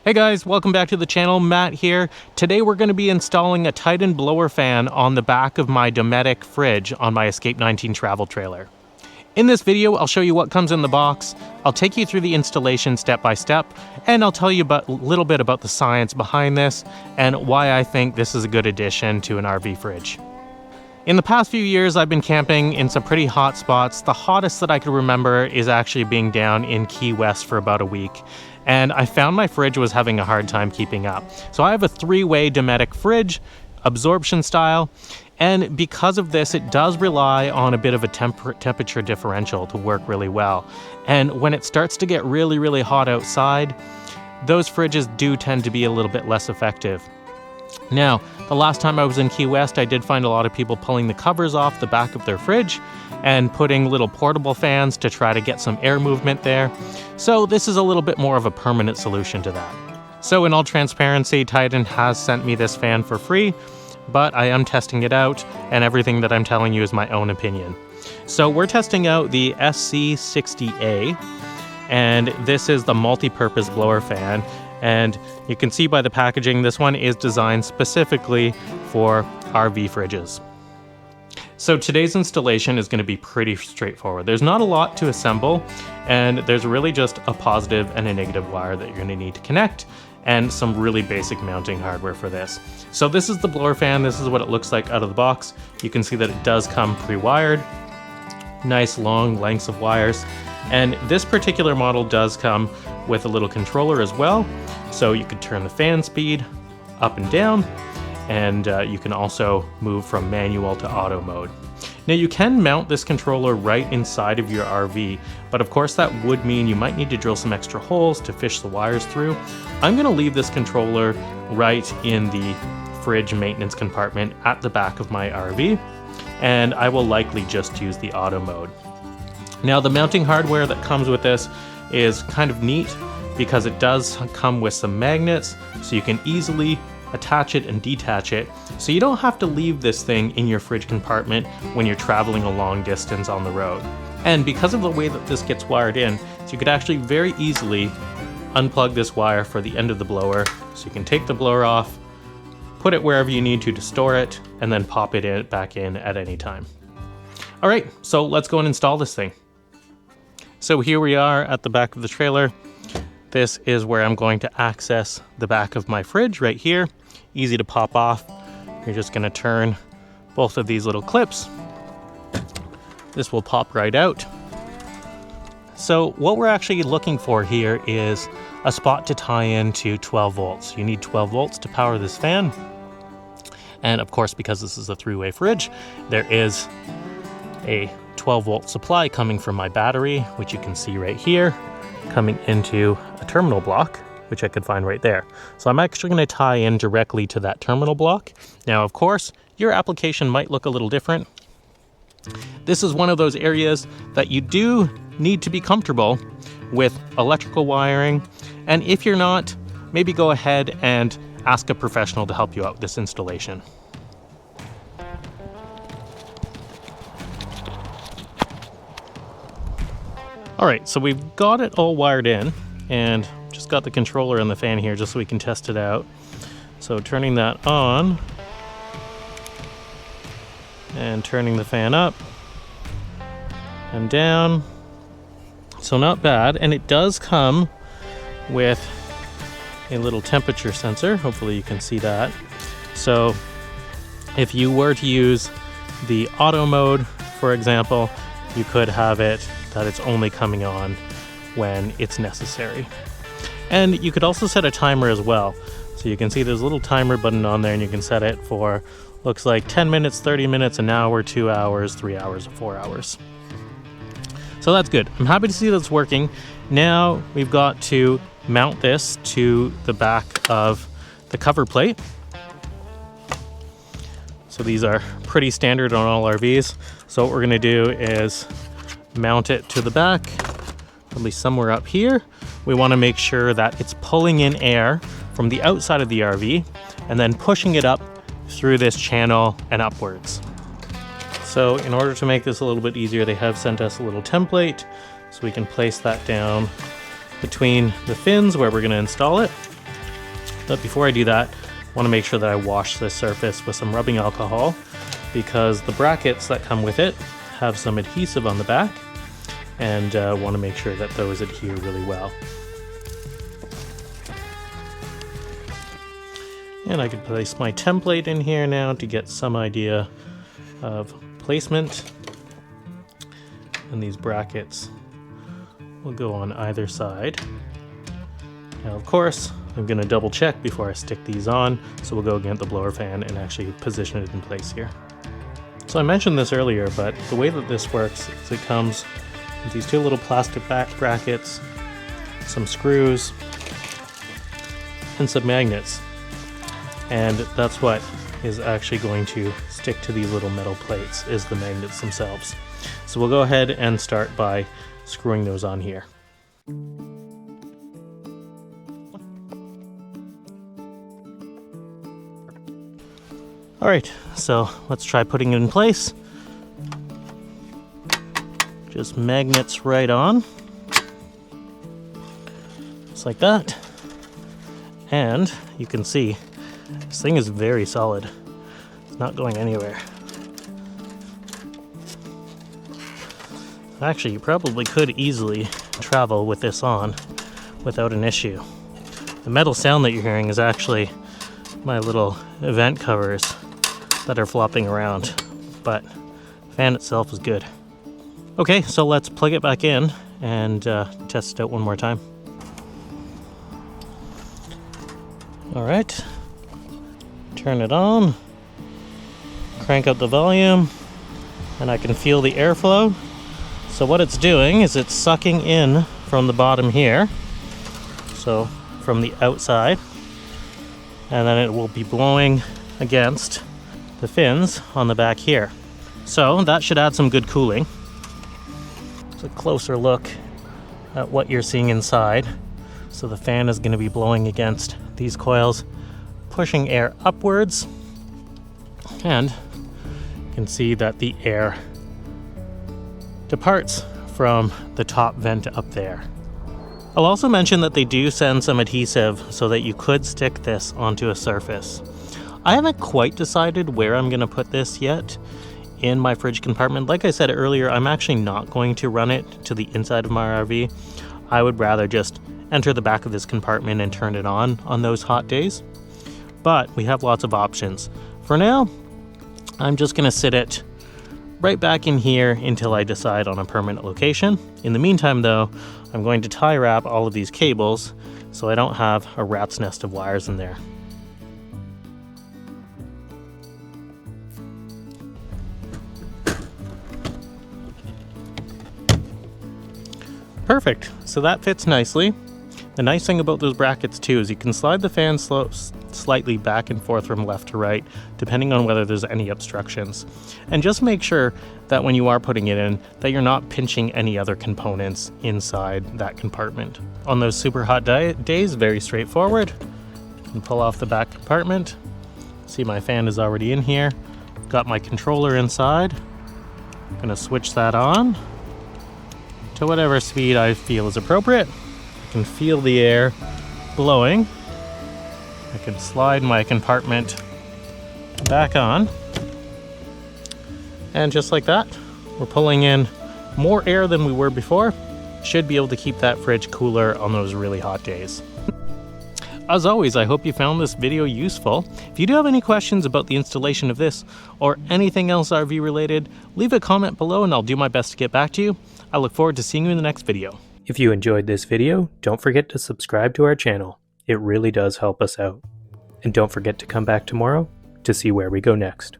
Hey guys, welcome back to the channel. Matt here. Today we're going to be installing a Titan blower fan on the back of my Dometic fridge on my Escape 19 travel trailer. In this video, I'll show you what comes in the box, I'll take you through the installation step by step, and I'll tell you a little bit about the science behind this and why I think this is a good addition to an RV fridge. In the past few years, I've been camping in some pretty hot spots. The hottest that I can remember is actually being down in Key West for about a week. And I found my fridge was having a hard time keeping up. So I have a 3-way Dometic fridge, absorption style, and because of this, it does rely on a bit of a temperature differential to work really well. And when it starts to get really, really hot outside, those fridges do tend to be a little bit less effective. Now, the last time I was in Key West, I did find a lot of people pulling the covers off the back of their fridge and putting little portable fans to try to get some air movement there. So this is a little bit more of a permanent solution to that. So in all transparency, Titan has sent me this fan for free, but I am testing it out, and everything that I'm telling you is my own opinion. So we're testing out the SC60A, and this is the multi-purpose blower fan. And you can see by the packaging, this one is designed specifically for RV fridges. So today's installation is going to be pretty straightforward. There's not a lot to assemble, and there's really just a positive and a negative wire that you're going to need to connect, and some really basic mounting hardware for this. So this is the blower fan. This is what it looks like out of the box. You can see that it does come pre-wired, nice long lengths of wires. And this particular model does come with a little controller as well. So you could turn the fan speed up and down, and you can also move from manual to auto mode. Now you can mount this controller right inside of your RV, but of course that would mean you might need to drill some extra holes to fish the wires through. I'm gonna leave this controller right in the fridge maintenance compartment at the back of my RV, and I will likely just use the auto mode. Now the mounting hardware that comes with this is kind of neat because it does come with some magnets, so you can easily attach it and detach it, so you don't have to leave this thing in your fridge compartment when you're traveling a long distance on the road. And because of the way that this gets wired in, so you could actually very easily unplug this wire for the end of the blower, so you can take the blower off, put it wherever you need to store it, and then pop it back in at any time. All right, so let's go and install this thing. So here we are at the back of the trailer. This is where I'm going to access the back of my fridge right here. Easy to pop off. You're just going to turn both of these little clips. This will pop right out. So what we're actually looking for here is a spot to tie in to 12 volts. You need 12 volts to power this fan. And of course, because this is a 3-way fridge, there is a 12-volt supply coming from my battery, which you can see right here, coming into a terminal block, which I could find right there. So I'm actually going to tie in directly to that terminal block. Now, of course, your application might look a little different. This is one of those areas that you do need to be comfortable with electrical wiring. And if you're not, maybe go ahead and ask a professional to help you out with this installation. All right, so we've got it all wired in, and just got the controller and the fan here just so we can test it out. So turning that on and turning the fan up and down. So not bad, and it does come with a little temperature sensor. Hopefully you can see that. So if you were to use the auto mode, for example, you could have it that it's only coming on when it's necessary. And you could also set a timer as well. So you can see there's a little timer button on there, and you can set it for, looks like 10 minutes, 30 minutes, an hour, 2 hours, 3 hours, or 4 hours. So that's good. I'm happy to see that's working. Now we've got to mount this to the back of the cover plate. So these are pretty standard on all RVs. So what we're gonna do is mount it to the back, probably somewhere up here. We want to make sure that it's pulling in air from the outside of the RV and then pushing it up through this channel and upwards. So in order to make this a little bit easier, they have sent us a little template so we can place that down between the fins where we're going to install it. But before I do that, I want to make sure that I wash this surface with some rubbing alcohol, because the brackets that come with it have some adhesive on the back, and want to make sure that those adhere really well. And I can place my template in here now to get some idea of placement. And these brackets will go on either side. Now, of course, I'm going to double check before I stick these on, so we'll go against the blower fan and actually position it in place here. So I mentioned this earlier, but the way that this works is it comes with these two little plastic back brackets, some screws, and some magnets. And that's what is actually going to stick to these little metal plates, is the magnets themselves. So we'll go ahead and start by screwing those on here. Alright, so let's try putting it in place. Just magnets right on. Just like that. And you can see this thing is very solid. It's not going anywhere. Actually, you probably could easily travel with this on without an issue. The metal sound that you're hearing is actually my little event covers that are flopping around, but the fan itself is good. Okay, so let's plug it back in and test it out one more time. Alright, turn it on, crank up the volume, and I can feel the airflow. So what it's doing is it's sucking in from the bottom here, so from the outside, and then it will be blowing against the fins on the back here. So that should add some good cooling. It's a closer look at what you're seeing inside. So the fan is going to be blowing against these coils, pushing air upwards, and you can see that the air departs from the top vent up there. I'll also mention that they do send some adhesive so that you could stick this onto a surface. I haven't quite decided where I'm going to put this yet in my fridge compartment. Like I said earlier, I'm actually not going to run it to the inside of my RV. I would rather just enter the back of this compartment and turn it on those hot days. But we have lots of options. For now, I'm just going to sit it right back in here until I decide on a permanent location. In the meantime, though, I'm going to tie wrap all of these cables so I don't have a rat's nest of wires in there. Perfect, so that fits nicely. The nice thing about those brackets too is you can slide the fan slightly back and forth from left to right, depending on whether there's any obstructions. And just make sure that when you are putting it in, that you're not pinching any other components inside that compartment. On those super hot days, very straightforward. You can pull off the back compartment. See, my fan is already in here. Got my controller inside. I'm gonna switch that on to whatever speed I feel is appropriate. I can feel the air blowing. I can slide my compartment back on. And just like that, we're pulling in more air than we were before. Should be able to keep that fridge cooler on those really hot days. As always, I hope you found this video useful. If you do have any questions about the installation of this or anything else RV related, leave a comment below and I'll do my best to get back to you. I look forward to seeing you in the next video. If you enjoyed this video, don't forget to subscribe to our channel. It really does help us out. And don't forget to come back tomorrow to see where we go next.